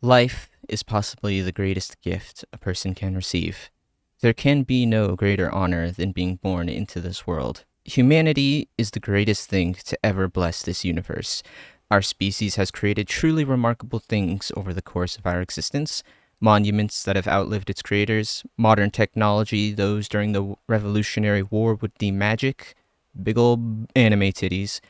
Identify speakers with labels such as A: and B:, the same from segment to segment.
A: Life is possibly the greatest gift a person can receive. There can be no greater honor than being born into this world. Humanity is the greatest thing to ever bless this universe. Our species has created truly remarkable things over the course of our existence. Monuments that have outlived its creators, modern technology those during the Revolutionary War would deem magic, big ol' anime titties.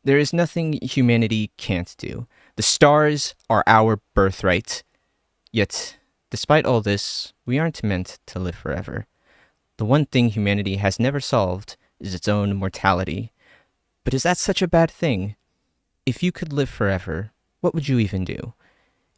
A: There is nothing humanity can't do. The stars are our birthright. Yet, despite all this, we aren't meant to live forever. The one thing humanity has never solved is its own mortality. But is that such a bad thing? If you could live forever, what would you even do?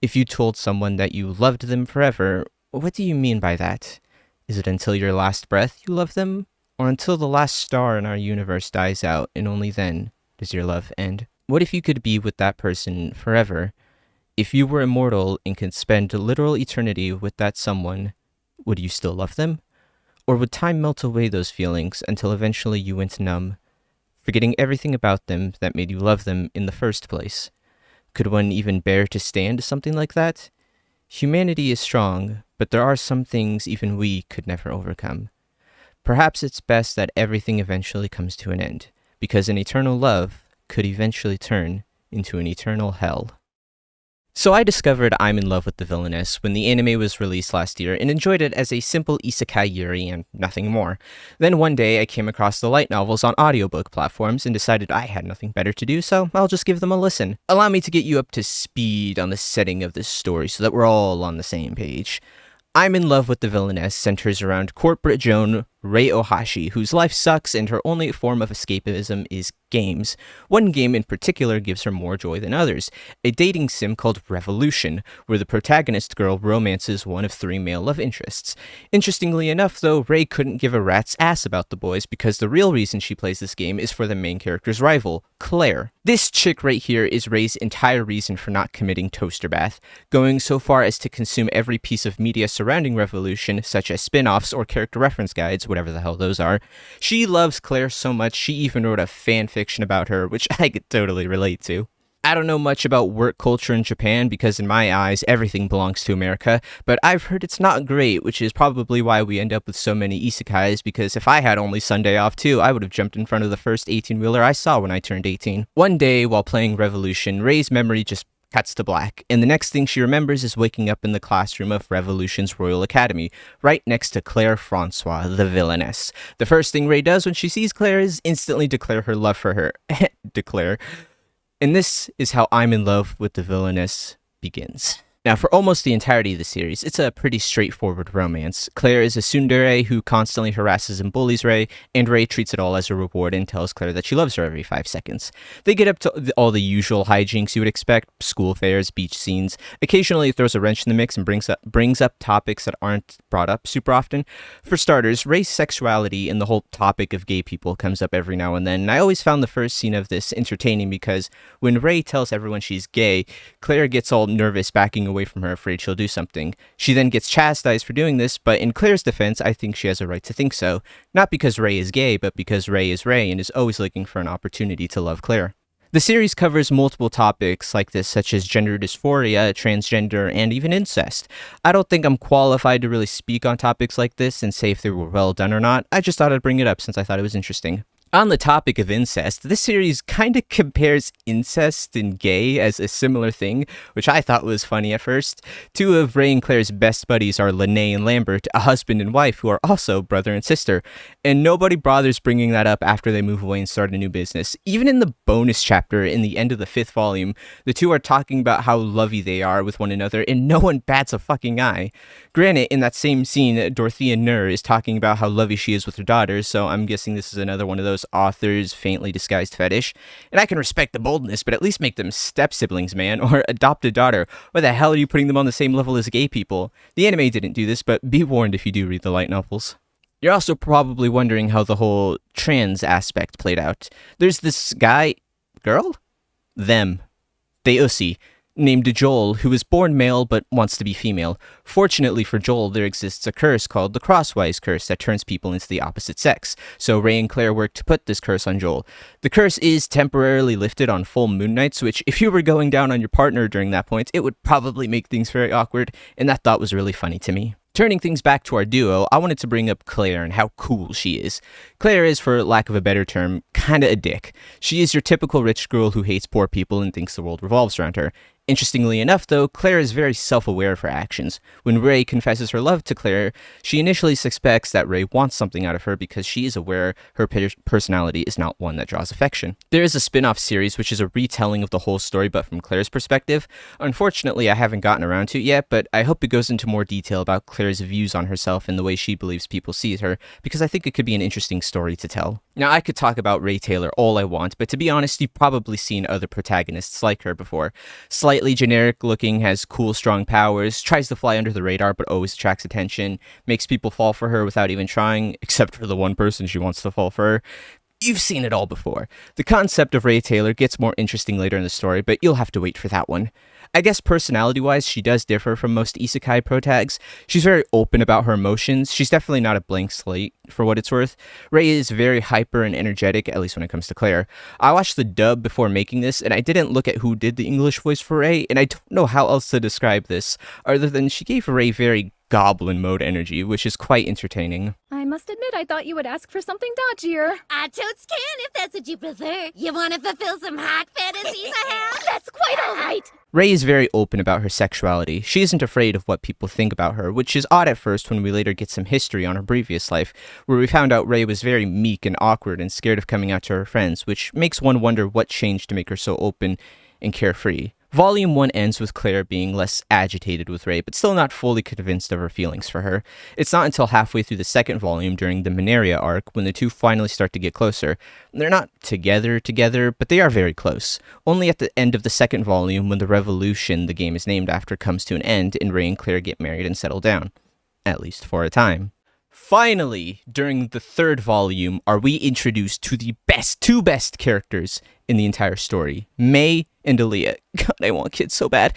A: If you told someone that you loved them forever, what do you mean by that? Is it until your last breath you love them? Or until the last star in our universe dies out and only then does your love end? What if you could be with that person forever? If you were immortal and could spend literal eternity with that someone, would you still love them? Or would time melt away those feelings until eventually you went numb, forgetting everything about them that made you love them in the first place? Could one even bear to stand something like that? Humanity is strong, but there are some things even we could never overcome. Perhaps it's best that everything eventually comes to an end, because an eternal love could eventually turn into an eternal hell. So I discovered I'm in love with the Villainess when the anime was released last year and enjoyed it as a simple isekai yuri and nothing more. Then one day I came across the light novels on audiobook platforms and decided I had nothing better to do, so I'll just give them a listen. Allow me to get you up to speed on the setting of this story so that we're all on the same page. I'm in Love with the Villainess centers around corporate Joan Rei Ohashi, whose life sucks and her only form of escapism is games. One game in particular gives her more joy than others, a dating sim called Revolution, where the protagonist girl romances one of 3 male love interests. Interestingly enough, though, Rei couldn't give a rat's ass about the boys because the real reason she plays this game is for the main character's rival, Claire. This chick right here is Rei's entire reason for not committing toaster bath, going so far as to consume every piece of media surrounding Revolution, such as spin-offs or character reference guides, whatever the hell those are. She loves Claire so much she even wrote a fan fiction about her, which I could totally relate to. I don't know much about work culture in Japan because in my eyes everything belongs to America, but I've heard it's not great, which is probably why we end up with so many isekais, because if I had only Sunday off too, I would have jumped in front of the first 18-wheeler I saw when I turned 18. One day, while playing Revolution, Rei's memory just cuts to black, and the next thing she remembers is waking up in the classroom of Revolution's Royal Academy, right next to Claire Francois, the Villainess. The first thing Rei does when she sees Claire is instantly declare her love for her. Declare. And this is how I'm in Love with the Villainess begins. Now, for almost the entirety of the series, it's a pretty straightforward romance. Claire is a tsundere who constantly harasses and bullies Rei, and Rei treats it all as a reward and tells Claire that she loves her every 5 seconds. They get up to all the usual hijinks you would expect: school fairs, beach scenes. Occasionally it throws a wrench in the mix and brings up topics that aren't brought up super often. For starters, Rei's sexuality and the whole topic of gay people comes up every now and then, and I always found the first scene of this entertaining because when Rei tells everyone she's gay, Claire gets all nervous, backing away from her, afraid she'll do something. She then gets chastised for doing this, but in Claire's defense, I think she has a right to think so. Not because Rei is gay, but because Rei is Rei and is always looking for an opportunity to love Claire. The series covers multiple topics like this, such as gender dysphoria, transgender, and even incest. I don't think I'm qualified to really speak on topics like this and say if they were well done or not. I just thought I'd bring it up since I thought it was interesting. On the topic of incest, this series kind of compares incest and gay as a similar thing, which I thought was funny at first. 2 of Rei and Claire's best buddies are Lene and Lambert, a husband and wife who are also brother and sister, and nobody bothers bringing that up after they move away and start a new business. Even in the bonus chapter in the end of the 5th volume, the 2 are talking about how lovey they are with one another, and no one bats a fucking eye. Granted, in that same scene, Dorothea Nur is talking about how lovey she is with her daughters, so I'm guessing this is another one of those author's faintly disguised fetish. And I can respect the boldness, but at least make them step-siblings, man, or adopt a daughter. Why the hell are you putting them on the same level as gay people? The anime didn't do this, but be warned if you do read the light novels. You're also probably wondering how the whole trans aspect played out. There's this guy... girl? Them. They ussy. named Joel, who is born male but wants to be female. Fortunately for Joel, there exists a curse called the Crosswise Curse that turns people into the opposite sex. So Ray and Claire work to put this curse on Joel. The curse is temporarily lifted on full moon nights, which if you were going down on your partner during that point, it would probably make things very awkward, and that thought was really funny to me. Turning things back to our duo, I wanted to bring up Claire and how cool she is. Claire is, for lack of a better term, kinda a dick. She is your typical rich girl who hates poor people and thinks the world revolves around her. Interestingly enough, though, Claire is very self-aware of her actions. When Ray confesses her love to Claire, she initially suspects that Ray wants something out of her because she is aware her personality is not one that draws affection. There is a spin-off series which is a retelling of the whole story but from Claire's perspective. Unfortunately, I haven't gotten around to it yet, but I hope it goes into more detail about Claire's views on herself and the way she believes people see her, because I think it could be an interesting story to tell. Now, I could talk about Ray Taylor all I want, but to be honest, you've probably seen other protagonists like her before. Slightly generic looking, has cool, strong powers, tries to fly under the radar but always attracts attention, makes people fall for her without even trying, except for the one person she wants to fall for her. You've seen it all before. The concept of Ray Taylor gets more interesting later in the story, but you'll have to wait for that one. I guess personality-wise, she does differ from most isekai protags. She's very open about her emotions. She's definitely not a blank slate, for what it's worth. Ray is very hyper and energetic, at least when it comes to Claire. I watched the dub before making this, and I didn't look at who did the English voice for Ray, and I don't know how else to describe this, other than she gave Ray very goblin mode energy, which is quite entertaining.
B: I must admit, I thought you would ask for something dodgier.
C: I totes can if that's what you prefer. You want to fulfill some hot fantasies I have?
B: That's quite all right.
A: Ray is very open about her sexuality. She isn't afraid of what people think about her, which is odd at first when we later get some history on her previous life, where we found out Ray was very meek and awkward and scared of coming out to her friends, which makes one wonder what changed to make her so open and carefree. Volume 1 ends with Claire being less agitated with Ray, but still not fully convinced of her feelings for her. It's not until halfway through the second volume, during the Mineria arc, when the two finally start to get closer. They're not together, but they are very close. Only at the end of the second volume, when the revolution the game is named after comes to an end, and Ray and Claire get married and settle down. At least for a time. Finally, during the third volume, are we introduced to the two best characters in the entire story, May and Aaliyah. God, I want kids so bad.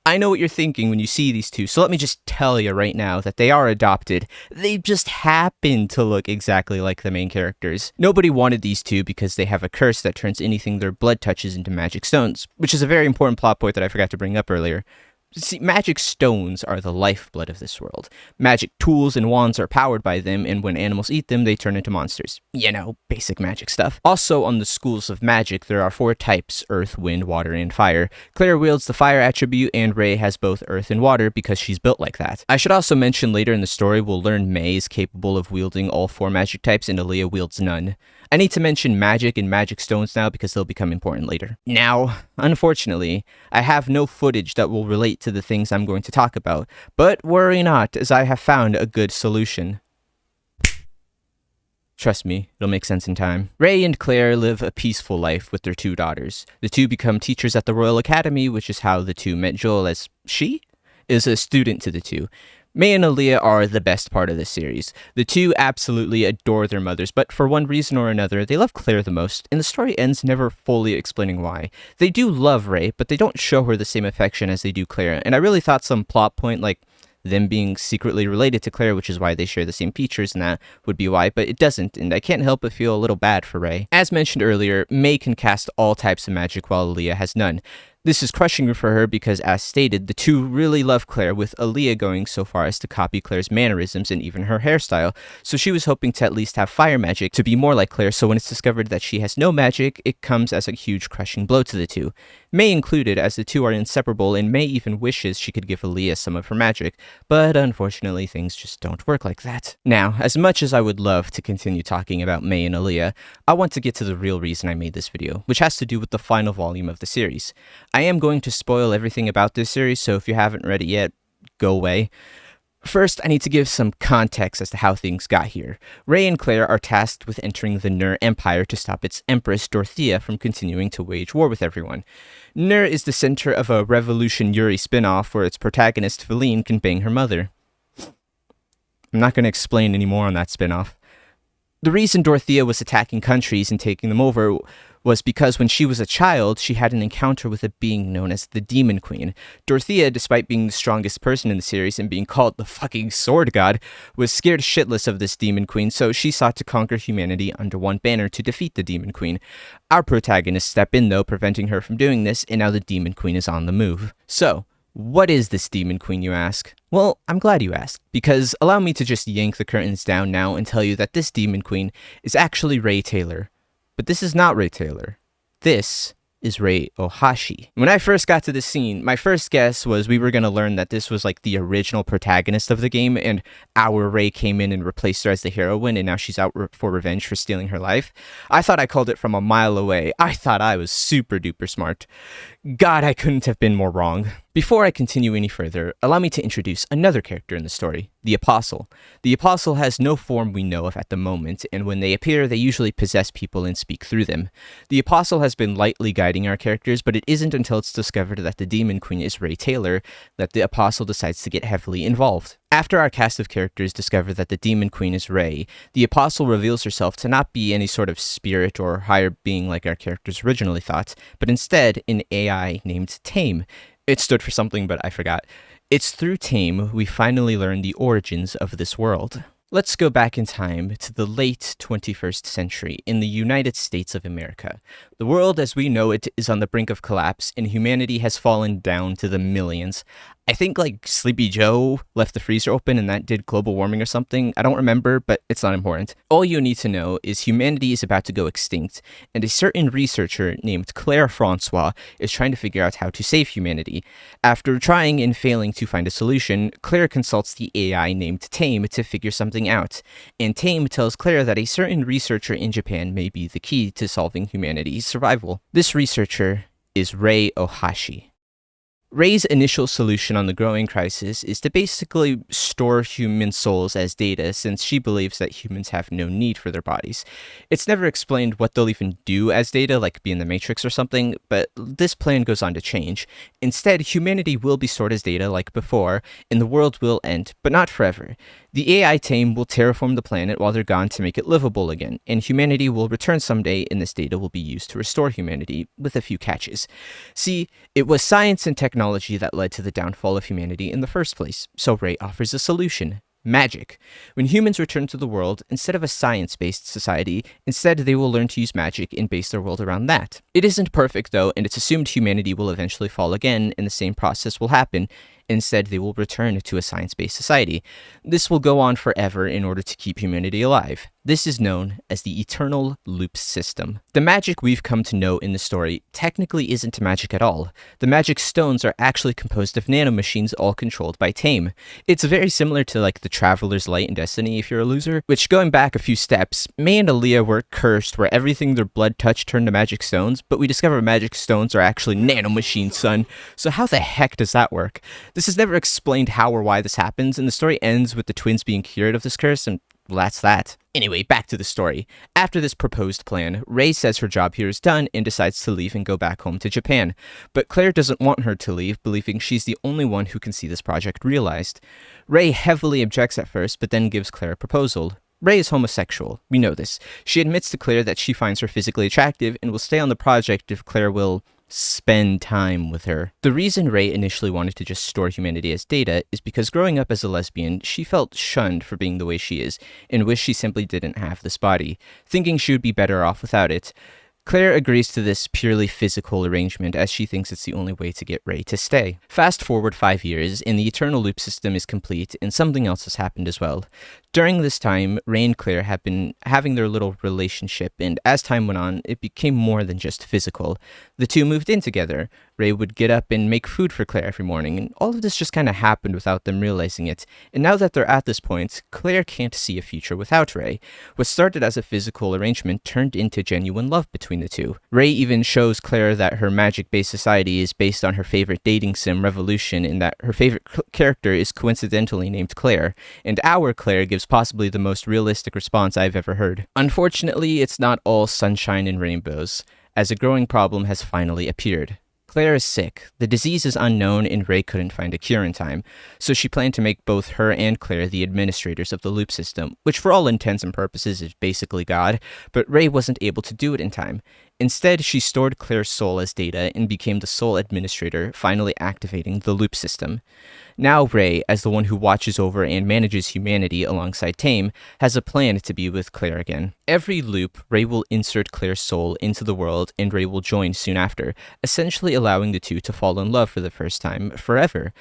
A: I know what you're thinking when you see these two, so let me just tell you right now that they are adopted. They just happen to look exactly like the main characters. Nobody wanted these two because they have a curse that turns anything their blood touches into magic stones, which is a very important plot point that I forgot to bring up earlier. See, magic stones are the lifeblood of this world. Magic tools and wands are powered by them, and when animals eat them, they turn into monsters. You know, basic magic stuff. Also, on the schools of magic, there are 4 types: earth, wind, water, and fire. Claire wields the fire attribute, and Ray has both earth and water because she's built like that. I should also mention later in the story, we'll learn May is capable of wielding all 4 magic types, and Aaliyah wields none. I need to mention magic and magic stones now because they'll become important later. Now, unfortunately, I have no footage that will relate to the things I'm going to talk about, but worry not, as I have found a good solution. Trust me, it'll make sense in time. Ray and Claire live a peaceful life with their 2 daughters. The 2 become teachers at the Royal Academy, which is how the 2 met Joel, as she is a student to the 2. May and Aaliyah are the best part of this series. The 2 absolutely adore their mothers, but for one reason or another, they love Claire the most, and the story ends never fully explaining why. They do love Ray, but they don't show her the same affection as they do Claire, and I really thought some plot point, like them being secretly related to Claire, which is why they share the same features, and that would be why, but it doesn't, and I can't help but feel a little bad for Ray. As mentioned earlier, May can cast all types of magic while Aaliyah has none. This is crushing for her because, as stated, the 2 really love Claire, with Aaliyah going so far as to copy Claire's mannerisms and even her hairstyle, so she was hoping to at least have fire magic to be more like Claire, so when it's discovered that she has no magic, it comes as a huge crushing blow to the 2. May included, as the 2 are inseparable, and May even wishes she could give Aaliyah some of her magic, but unfortunately things just don't work like that. Now, as much as I would love to continue talking about May and Aaliyah, I want to get to the real reason I made this video, which has to do with the final volume of the series. I am going to spoil everything about this series, so if you haven't read it yet, go away. First, I need to give some context as to how things got here. Ray and Claire are tasked with entering the Nur Empire to stop its Empress Dorothea from continuing to wage war with everyone. Nur is the center of a Revolution Yuri spin-off where its protagonist, Feline, can bang her mother. I'm not going to explain any more on that spin-off. The reason Dorothea was attacking countries and taking them over was because when she was a child, she had an encounter with a being known as the Demon Queen. Dorothea, despite being the strongest person in the series and being called the fucking sword god, was scared shitless of this Demon Queen, so she sought to conquer humanity under one banner to defeat the Demon Queen. Our protagonists step in, though, preventing her from doing this, and now the Demon Queen is on the move. So, what is this Demon Queen, you ask? Well, I'm glad you asked, because allow me to just yank the curtains down now and tell you that this Demon Queen is actually Ray Taylor. But this is not Ray Taylor. This is Ray Ohashi. When I first got to this scene, my first guess was we were going to learn that this was like the original protagonist of the game, and our Ray came in and replaced her as the heroine, and now she's out for revenge for stealing her life. I thought I called it from a mile away. I thought I was super duper smart. God, I couldn't have been more wrong. Before I continue any further, allow me to introduce another character in the story, the Apostle. The Apostle has no form we know of at the moment, and when they appear, they usually possess people and speak through them. The Apostle has been lightly guiding our characters, but it isn't until it's discovered that the Demon Queen is Ray Taylor that the Apostle decides to get heavily involved. After our cast of characters discover that the Demon Queen is Ray, the Apostle reveals herself to not be any sort of spirit or higher being like our characters originally thought, but instead an AI named Tame. It stood for something, but I forgot. It's through Tame we finally learn the origins of this world. Let's go back in time to the late 21st century in the United States of America. The world as we know it is on the brink of collapse, and humanity has fallen down to the millions. I think like Sleepy Joe left the freezer open and that did global warming or something. I don't remember, but it's not important. All you need to know is humanity is about to go extinct, and a certain researcher named Claire Francois is trying to figure out how to save humanity. After trying and failing to find a solution, Claire consults the AI named Tame to figure something out, and Tame tells Claire that a certain researcher in Japan may be the key to solving humanity's survival. This researcher is Ray Ohashi. Ray's initial solution on the growing crisis is to basically store human souls as data, since she believes that humans have no need for their bodies. It's never explained what they'll even do as data, like be in the Matrix or something, but this plan goes on to change. Instead, humanity will be stored as data like before, and the world will end, but not forever. The AI Tame will terraform the planet while they're gone to make it livable again, and humanity will return someday, and this data will be used to restore humanity, with a few catches. See, it was science and technology that led to the downfall of humanity in the first place, so Ray offers a solution. Magic. When humans return to the world, instead of a science-based society, instead they will learn to use magic and base their world around that. It isn't perfect though, and it's assumed humanity will eventually fall again, and the same process will happen. Instead, they will return to a science-based society. This will go on forever in order to keep humanity alive. This is known as the eternal loop system. The magic we've come to know in the story technically isn't magic at all. The magic stones are actually composed of nanomachines all controlled by Tame. It's very similar to like the Traveler's Light in Destiny if you're a loser, which going back a few steps, May and Aaliyah were cursed where everything their blood touched turned to magic stones, but we discover magic stones are actually nanomachines, son. So how the heck does that work? This is never explained how or why this happens, and the story ends with the twins being cured of this curse, and well, that's that. Anyway, back to the story. After this proposed plan, Ray says her job here is done and decides to leave and go back home to Japan. But Claire doesn't want her to leave, believing she's the only one who can see this project realized. Ray heavily objects at first, but then gives Claire a proposal. Ray is homosexual. We know this. She admits to Claire that she finds her physically attractive and will stay on the project if Claire will spend time with her. The reason Ray initially wanted to just store humanity as data is because growing up as a lesbian, she felt shunned for being the way she is and wished she simply didn't have this body, thinking she would be better off without it. Claire agrees to this purely physical arrangement as she thinks it's the only way to get Ray to stay. Fast forward 5 years, and the eternal loop system is complete, and something else has happened as well. During this time, Ray and Claire have been having their little relationship, and as time went on, it became more than just physical. The two moved in together. Ray would get up and make food for Claire every morning, and all of this just kind of happened without them realizing it. And now that they're at this point, Claire can't see a future without Ray. What started as a physical arrangement turned into genuine love between the two. Ray even shows Claire that her magic-based society is based on her favorite dating sim, Revolution, and that her favorite character is coincidentally named Claire, and our Claire gives possibly the most realistic response I've ever heard. Unfortunately, it's not all sunshine and rainbows, as a growing problem has finally appeared. Claire is sick. The disease is unknown and Ray couldn't find a cure in time, so she planned to make both her and Claire the administrators of the loop system, which for all intents and purposes is basically God, but Ray wasn't able to do it in time. Instead, she stored Claire's soul as data and became the sole administrator, finally activating the loop system. Now Ray, as the one who watches over and manages humanity alongside Tame, has a plan to be with Claire again. Every loop, Ray will insert Claire's soul into the world and Ray will join soon after, essentially allowing the two to fall in love for the first time forever.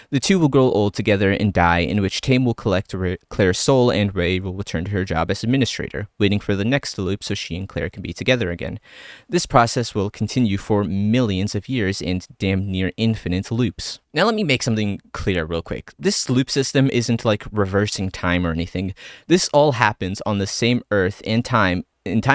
A: The two will grow old together and die, in which Tame will collect Claire's soul and Ray will return to her job as administrator, waiting for the next loop so she and Claire can be together again. This process will continue for millions of years and damn near infinite loops. Now let me make something clear real quick. This loop system isn't like reversing time or anything. This all happens on the same Earth and time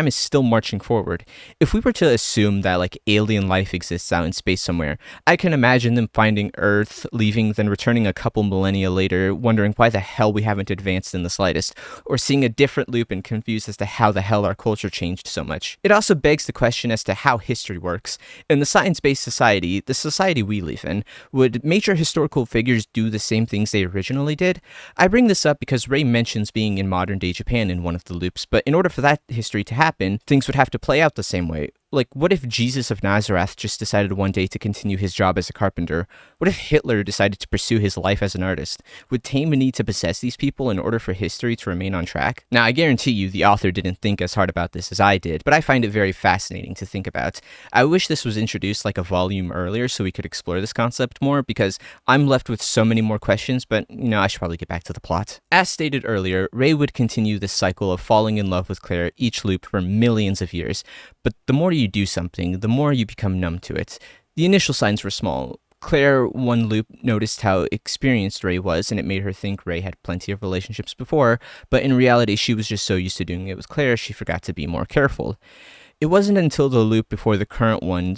A: is still marching forward. If we were to assume that like alien life exists out in space somewhere, I can imagine them finding Earth, leaving, then returning a couple millennia later, wondering why the hell we haven't advanced in the slightest, or seeing a different loop and confused as to how the hell our culture changed so much. It also begs the question as to how history works. In the science-based society, the society we live in, would major historical figures do the same things they originally did? I bring this up because Ray mentions being in modern-day Japan in one of the loops, but in order for that history to happen, things would have to play out the same way. Like, what if Jesus of Nazareth just decided one day to continue his job as a carpenter? What if Hitler decided to pursue his life as an artist? Would Tame need to possess these people in order for history to remain on track? Now, I guarantee you the author didn't think as hard about this as I did, but I find it very fascinating to think about. I wish this was introduced like a volume earlier so we could explore this concept more, because I'm left with so many more questions, but, I should probably get back to the plot. As stated earlier, Ray would continue this cycle of falling in love with Claire each loop for millions of years, but the more you do something, the more you become numb to it. The initial signs were small. Claire, one loop, noticed how experienced Ray was, and it made her think Ray had plenty of relationships before, but in reality, she was just so used to doing it with Claire, she forgot to be more careful. It wasn't until the loop before the current one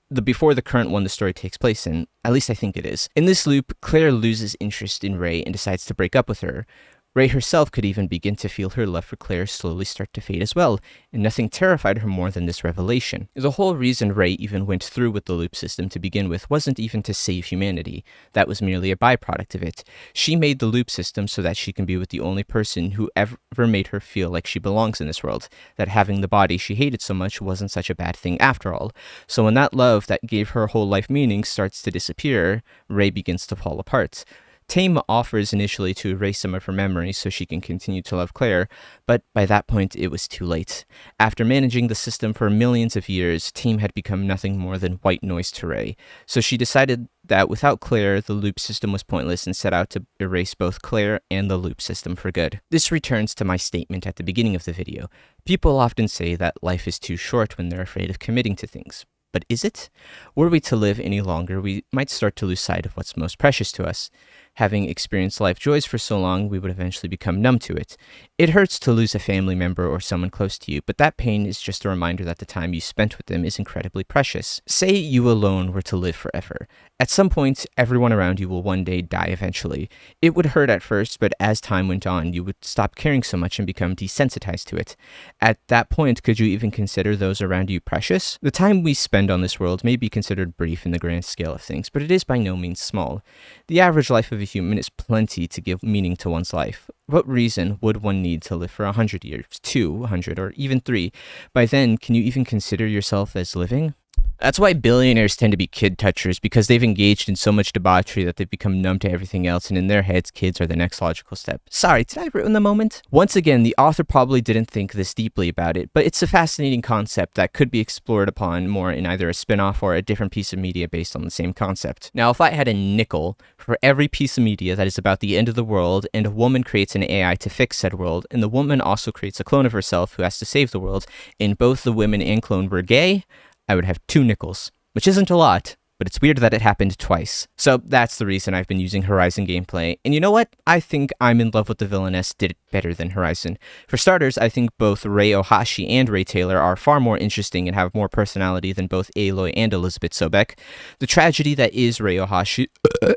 A: the story takes place in. At least I think it is. In this loop, Claire loses interest in Ray and decides to break up with her. Ray herself could even begin to feel her love for Claire slowly start to fade as well, and nothing terrified her more than this revelation. The whole reason Ray even went through with the loop system to begin with wasn't even to save humanity. That was merely a byproduct of it. She made the loop system so that she can be with the only person who ever made her feel like she belongs in this world, that having the body she hated so much wasn't such a bad thing after all. So when that love that gave her whole life meaning starts to disappear, Ray begins to fall apart. Tame offers initially to erase some of her memories so she can continue to love Claire, but by that point it was too late. After managing the system for millions of years, Tame had become nothing more than white noise to Ray, so she decided that without Claire, the loop system was pointless and set out to erase both Claire and the loop system for good. This returns to my statement at the beginning of the video. People often say that life is too short when they're afraid of committing to things. But is it? Were we to live any longer, we might start to lose sight of what's most precious to us. Having experienced life joys for so long, we would eventually become numb to it. It hurts to lose a family member or someone close to you, but that pain is just a reminder that the time you spent with them is incredibly precious. Say you alone were to live forever. At some point, everyone around you will one day die eventually. It would hurt at first, but as time went on, you would stop caring so much and become desensitized to it. At that point, could you even consider those around you precious? The time we spend on this world may be considered brief in the grand scale of things, but it is by no means small. The average life of a human is plenty to give meaning to one's life. What reason would one need to live for 100 years, 200, or even 3? By then, can you even consider yourself as living? That's why billionaires tend to be kid touchers, because they've engaged in so much debauchery that they've become numb to everything else, and in their heads, kids are the next logical step. Sorry, did I ruin the moment? Once again, the author probably didn't think this deeply about it, but it's a fascinating concept that could be explored upon more in either a spin-off or a different piece of media based on the same concept. Now, if I had a nickel for every piece of media that is about the end of the world, and a woman creates an AI to fix said world, and the woman also creates a clone of herself who has to save the world, and both the women and clone were gay, I would have 2 nickels, which isn't a lot, but it's weird that it happened twice. So that's the reason I've been using Horizon gameplay. And you know what? I think I'm in love with the Villainess did it better than Horizon. For starters, I think both Rei Ohashi and Ray Taylor are far more interesting and have more personality than both Aloy and Elizabeth Sobek. The tragedy that is Rei Ohashi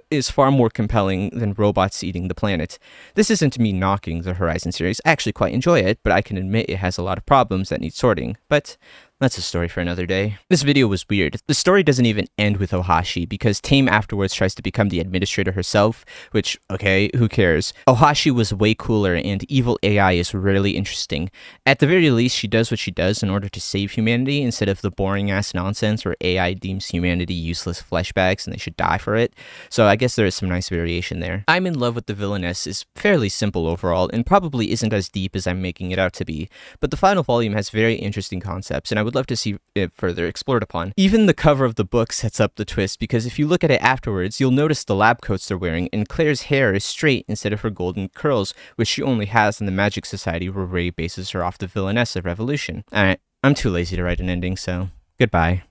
A: is far more compelling than robots eating the planet. This isn't me knocking the Horizon series. I actually quite enjoy it, but I can admit it has a lot of problems that need sorting. But That's a story for another day. This video was weird. The story doesn't even end with Ohashi, because Tame afterwards tries to become the administrator herself, which, okay, who cares? Ohashi was way cooler, and evil AI is really interesting. At the very least, she does what she does in order to save humanity, instead of the boring-ass nonsense where AI deems humanity useless fleshbags and they should die for it. So I guess there is some nice variation there. I'm in Love with the Villainess is fairly simple overall, and probably isn't as deep as I'm making it out to be, but the final volume has very interesting concepts, and I would love to see it further explored upon. Even the cover of the book sets up the twist, because if you look at it afterwards, you'll notice the lab coats they're wearing, and Claire's hair is straight instead of her golden curls, which she only has in the Magic Society where Ray bases her off the Villainess of Revolution. Alright, I'm too lazy to write an ending, so goodbye.